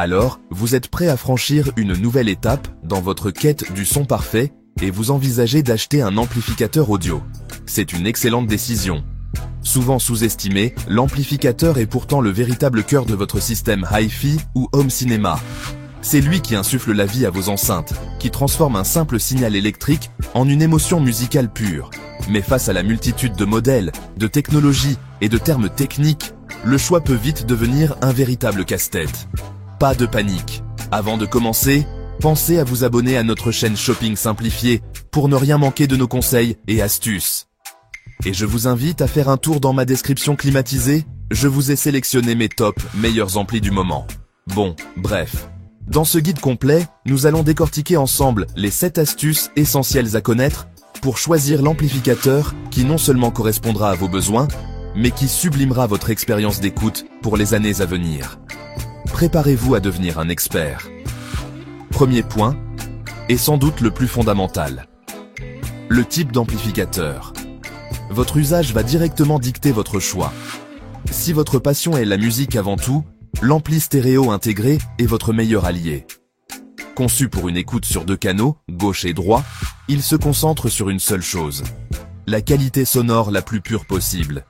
Alors, vous êtes prêt à franchir une nouvelle étape dans votre quête du son parfait et vous envisagez d'acheter un amplificateur audio. C'est une excellente décision. Souvent sous-estimé, l'amplificateur est pourtant le véritable cœur de votre système hi-fi ou home cinéma. C'est lui qui insuffle la vie à vos enceintes, qui transforme un simple signal électrique en une émotion musicale pure. Mais face à la multitude de modèles, de technologies et de termes techniques, le choix peut vite devenir un véritable casse-tête. Pas de panique. Avant de commencer, pensez à vous abonner à notre chaîne Shopping Simplifié pour ne rien manquer de nos conseils et astuces. Et je vous invite à faire un tour dans ma description climatisée, je vous ai sélectionné mes top meilleurs amplis du moment. Bon, bref. Dans ce guide complet, nous allons décortiquer ensemble les 7 astuces essentielles à connaître pour choisir l'amplificateur qui non seulement correspondra à vos besoins, mais qui sublimera votre expérience d'écoute pour les années à venir. Préparez-vous à devenir un expert. Premier point, et sans doute le plus fondamental. Le type d'amplificateur. Votre usage va directement dicter votre choix. Si votre passion est la musique avant tout, l'ampli stéréo intégré est votre meilleur allié. Conçu pour une écoute sur 2 canaux, gauche et droit, il se concentre sur une seule chose. La qualité sonore la plus pure possible.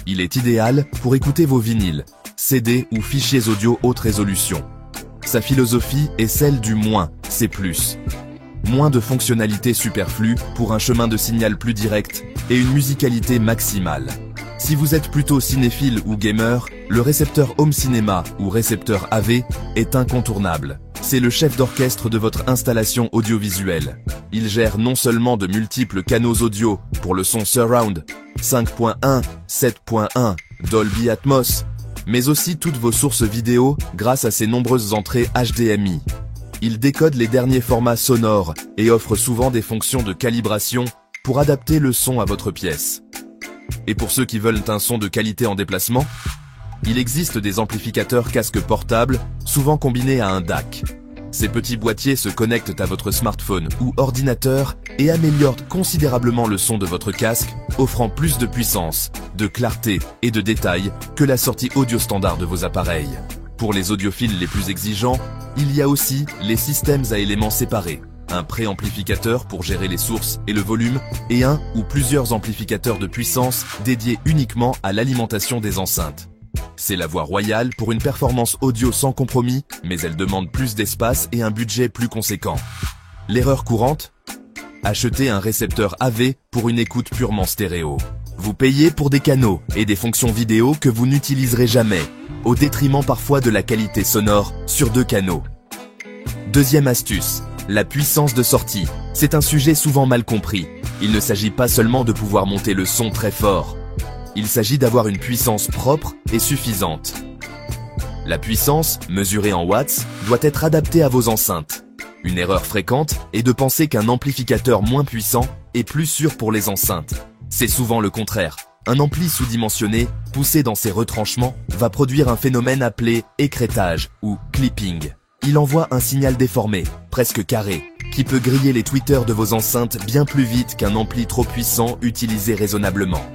Il est idéal pour écouter vos vinyles, CD ou fichiers audio haute résolution. Sa philosophie est celle du moins, c'est plus. Moins de fonctionnalités superflues pour un chemin de signal plus direct et une musicalité maximale. Si vous êtes plutôt cinéphile ou gamer, le récepteur home cinéma ou récepteur AV est incontournable. C'est le chef d'orchestre de votre installation audiovisuelle. Il gère non seulement de multiples canaux audio pour le son surround, 5.1, 7.1, Dolby Atmos, mais aussi toutes vos sources vidéo grâce à ses nombreuses entrées HDMI. Il décode les derniers formats sonores et offre souvent des fonctions de calibration pour adapter le son à votre pièce. Et pour ceux qui veulent un son de qualité en déplacement, il existe des amplificateurs casques portables, souvent combinés à un DAC. Ces petits boîtiers se connectent à votre smartphone ou ordinateur et améliorent considérablement le son de votre casque, offrant plus de puissance, de clarté et de détails que la sortie audio standard de vos appareils. Pour les audiophiles les plus exigeants, il y a aussi les systèmes à éléments séparés. Un préamplificateur pour gérer les sources et le volume, et un ou plusieurs amplificateurs de puissance dédiés uniquement à l'alimentation des enceintes. C'est la voie royale pour une performance audio sans compromis, mais elle demande plus d'espace et un budget plus conséquent. L'erreur courante ? Acheter un récepteur AV pour une écoute purement stéréo. Vous payez pour des canaux et des fonctions vidéo que vous n'utiliserez jamais, au détriment parfois de la qualité sonore sur 2 canaux. Deuxième astuce. La puissance de sortie. C'est un sujet souvent mal compris. Il ne s'agit pas seulement de pouvoir monter le son très fort. Il s'agit d'avoir une puissance propre et suffisante. La puissance, mesurée en watts, doit être adaptée à vos enceintes. Une erreur fréquente est de penser qu'un amplificateur moins puissant est plus sûr pour les enceintes. C'est souvent le contraire. Un ampli sous-dimensionné, poussé dans ses retranchements, va produire un phénomène appelé écrêtage ou clipping. Il envoie un signal déformé, presque carré, qui peut griller les tweeters de vos enceintes bien plus vite qu'un ampli trop puissant utilisé raisonnablement.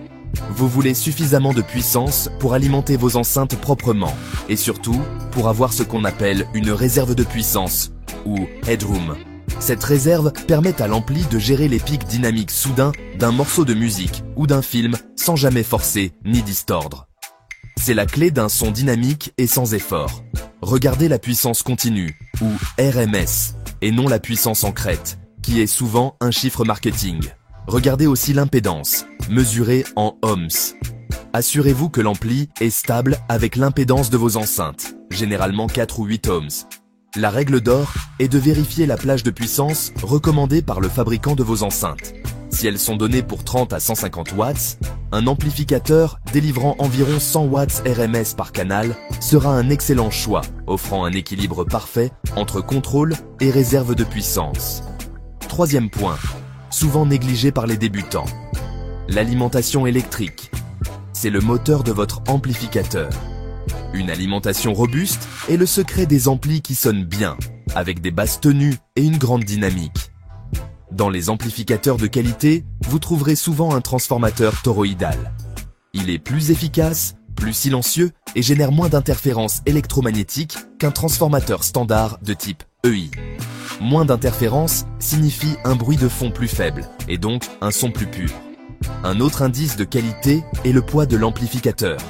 Vous voulez suffisamment de puissance pour alimenter vos enceintes proprement, et surtout pour avoir ce qu'on appelle une réserve de puissance, ou headroom. Cette réserve permet à l'ampli de gérer les pics dynamiques soudains d'un morceau de musique ou d'un film sans jamais forcer ni distordre. C'est la clé d'un son dynamique et sans effort. Regardez la puissance continue, ou RMS, et non la puissance en crête, qui est souvent un chiffre marketing. Regardez aussi l'impédance, mesurée en ohms. Assurez-vous que l'ampli est stable avec l'impédance de vos enceintes, généralement 4 ou 8 ohms. La règle d'or est de vérifier la plage de puissance recommandée par le fabricant de vos enceintes. Si elles sont données pour 30 à 150 watts, un amplificateur délivrant environ 100 watts RMS par canal sera un excellent choix, offrant un équilibre parfait entre contrôle et réserve de puissance. Troisième point, souvent négligé par les débutants. L'alimentation électrique. C'est le moteur de votre amplificateur. Une alimentation robuste est le secret des amplis qui sonnent bien, avec des basses tenues et une grande dynamique. Dans les amplificateurs de qualité, vous trouverez souvent un transformateur toroïdal. Il est plus efficace, plus silencieux et génère moins d'interférences électromagnétiques qu'un transformateur standard de type EI. Moins d'interférences signifie un bruit de fond plus faible et donc un son plus pur. Un autre indice de qualité est le poids de l'amplificateur.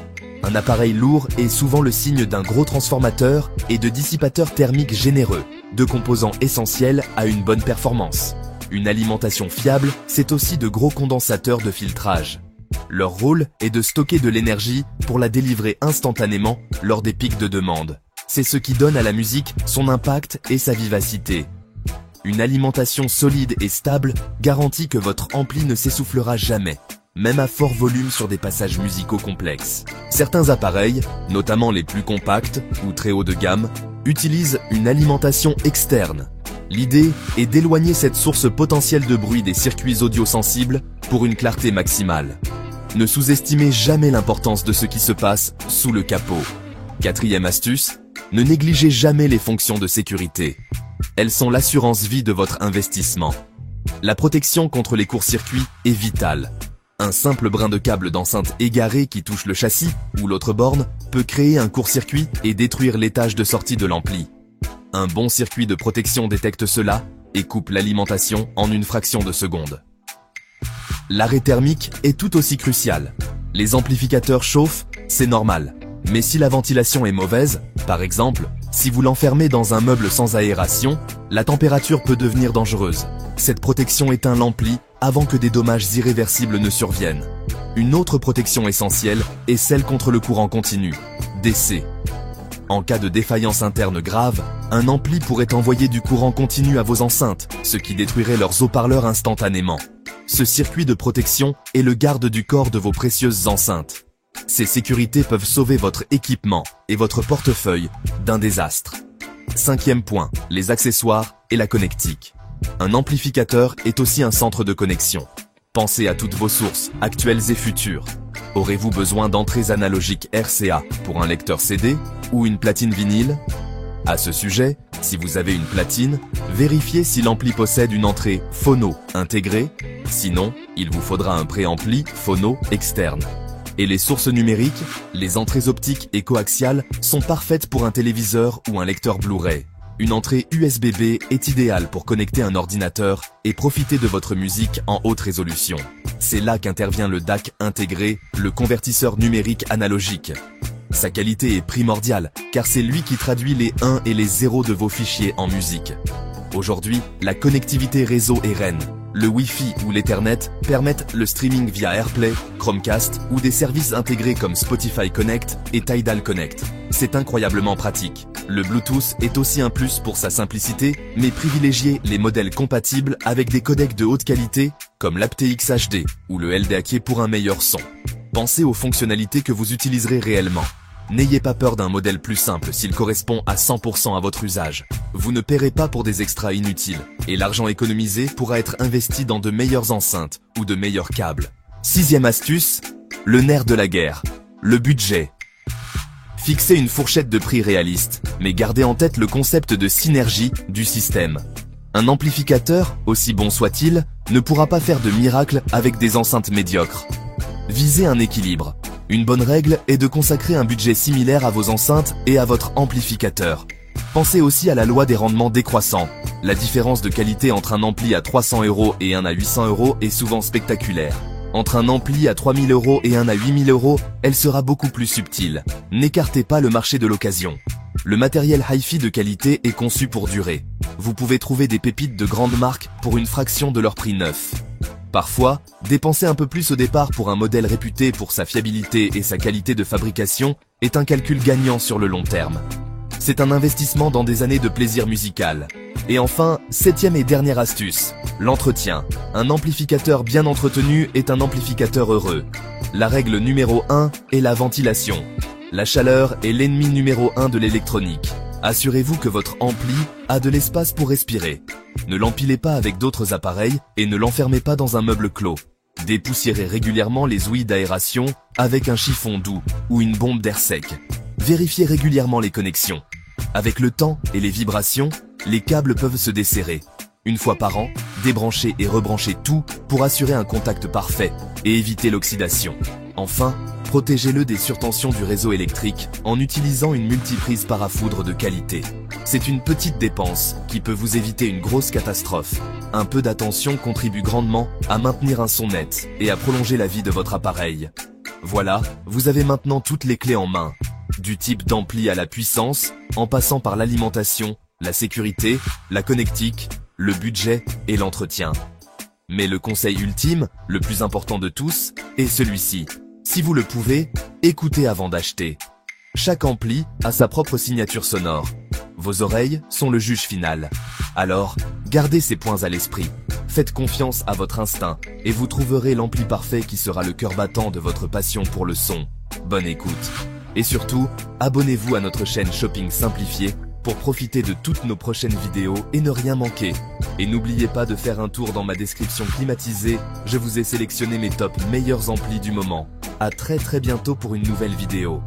Un appareil lourd est souvent le signe d'un gros transformateur et de dissipateurs thermiques généreux, deux composants essentiels à une bonne performance. Une alimentation fiable, c'est aussi de gros condensateurs de filtrage. Leur rôle est de stocker de l'énergie pour la délivrer instantanément lors des pics de demande. C'est ce qui donne à la musique son impact et sa vivacité. Une alimentation solide et stable garantit que votre ampli ne s'essoufflera jamais, même à fort volume sur des passages musicaux complexes. Certains appareils, notamment les plus compacts ou très haut de gamme, utilisent une alimentation externe. L'idée est d'éloigner cette source potentielle de bruit des circuits audio sensibles pour une clarté maximale. Ne sous-estimez jamais l'importance de ce qui se passe sous le capot. Quatrième astuce, ne négligez jamais les fonctions de sécurité. Elles sont l'assurance vie de votre investissement. La protection contre les courts-circuits est vitale. Un simple brin de câble d'enceinte égaré qui touche le châssis ou l'autre borne peut créer un court-circuit et détruire l'étage de sortie de l'ampli. Un bon circuit de protection détecte cela et coupe l'alimentation en une fraction de seconde. L'arrêt thermique est tout aussi crucial. Les amplificateurs chauffent, c'est normal. Mais si la ventilation est mauvaise, par exemple, si vous l'enfermez dans un meuble sans aération, la température peut devenir dangereuse. Cette protection éteint l'ampli avant que des dommages irréversibles ne surviennent. Une autre protection essentielle est celle contre le courant continu, DC. En cas de défaillance interne grave, un ampli pourrait envoyer du courant continu à vos enceintes, ce qui détruirait leurs haut-parleurs instantanément. Ce circuit de protection est le garde du corps de vos précieuses enceintes. Ces sécurités peuvent sauver votre équipement et votre portefeuille d'un désastre. Cinquième point, les accessoires et la connectique. Un amplificateur est aussi un centre de connexion. Pensez à toutes vos sources, actuelles et futures. Aurez-vous besoin d'entrées analogiques RCA pour un lecteur CD ou une platine vinyle? À ce sujet, si vous avez une platine, vérifiez si l'ampli possède une entrée phono intégrée. Sinon, il vous faudra un préampli phono externe. Et les sources numériques, les entrées optiques et coaxiales sont parfaites pour un téléviseur ou un lecteur Blu-ray. Une entrée USB-B est idéale pour connecter un ordinateur et profiter de votre musique en haute résolution. C'est là qu'intervient le DAC intégré, le convertisseur numérique analogique. Sa qualité est primordiale, car c'est lui qui traduit les 1 et les 0 de vos fichiers en musique. Aujourd'hui, la connectivité réseau est reine. Le Wi-Fi ou l'Ethernet permettent le streaming via AirPlay, Chromecast ou des services intégrés comme Spotify Connect et Tidal Connect. C'est incroyablement pratique. Le Bluetooth est aussi un plus pour sa simplicité, mais privilégiez les modèles compatibles avec des codecs de haute qualité comme l'aptX HD ou le LDAC pour un meilleur son. Pensez aux fonctionnalités que vous utiliserez réellement. N'ayez pas peur d'un modèle plus simple s'il correspond à 100% à votre usage. Vous ne paierez pas pour des extras inutiles, et l'argent économisé pourra être investi dans de meilleures enceintes ou de meilleurs câbles. Sixième astuce, le nerf de la guerre, le budget. Fixez une fourchette de prix réaliste, mais gardez en tête le concept de synergie du système. Un amplificateur, aussi bon soit-il, ne pourra pas faire de miracle avec des enceintes médiocres. Visez un équilibre. Une bonne règle est de consacrer un budget similaire à vos enceintes et à votre amplificateur. Pensez aussi à la loi des rendements décroissants. La différence de qualité entre un ampli à 300 € et un à 800 € est souvent spectaculaire. Entre un ampli à 3000 € et un à 8000 €, elle sera beaucoup plus subtile. N'écartez pas le marché de l'occasion. Le matériel hi-fi de qualité est conçu pour durer. Vous pouvez trouver des pépites de grandes marques pour une fraction de leur prix neuf. Parfois, dépenser un peu plus au départ pour un modèle réputé pour sa fiabilité et sa qualité de fabrication est un calcul gagnant sur le long terme. C'est un investissement dans des années de plaisir musical. Et enfin, septième et dernière astuce, l'entretien. Un amplificateur bien entretenu est un amplificateur heureux. La règle numéro 1 est la ventilation. La chaleur est l'ennemi numéro 1 de l'électronique. Assurez-vous que votre ampli a de l'espace pour respirer. Ne l'empilez pas avec d'autres appareils et ne l'enfermez pas dans un meuble clos. Dépoussiérez régulièrement les ouïes d'aération avec un chiffon doux ou une bombe d'air sec. Vérifiez régulièrement les connexions. Avec le temps et les vibrations, les câbles peuvent se desserrer. Une fois par an, débranchez et rebranchez tout pour assurer un contact parfait et éviter l'oxydation. Enfin, Protégez-le des surtensions du réseau électrique en utilisant une multiprise parafoudre de qualité. C'est une petite dépense qui peut vous éviter une grosse catastrophe. Un peu d'attention contribue grandement à maintenir un son net et à prolonger la vie de votre appareil. Voilà, vous avez maintenant toutes les clés en main. Du type d'ampli à la puissance, en passant par l'alimentation, la sécurité, la connectique, le budget et l'entretien. Mais le conseil ultime, le plus important de tous, est celui-ci. Si vous le pouvez, écoutez avant d'acheter. Chaque ampli a sa propre signature sonore. Vos oreilles sont le juge final. Alors, gardez ces points à l'esprit. Faites confiance à votre instinct et vous trouverez l'ampli parfait qui sera le cœur battant de votre passion pour le son. Bonne écoute. Et surtout, abonnez-vous à notre chaîne Shopping Simplifié pour profiter de toutes nos prochaines vidéos et ne rien manquer. Et n'oubliez pas de faire un tour dans ma description climatisée, je vous ai sélectionné mes top meilleurs amplis du moment. À très bientôt pour une nouvelle vidéo.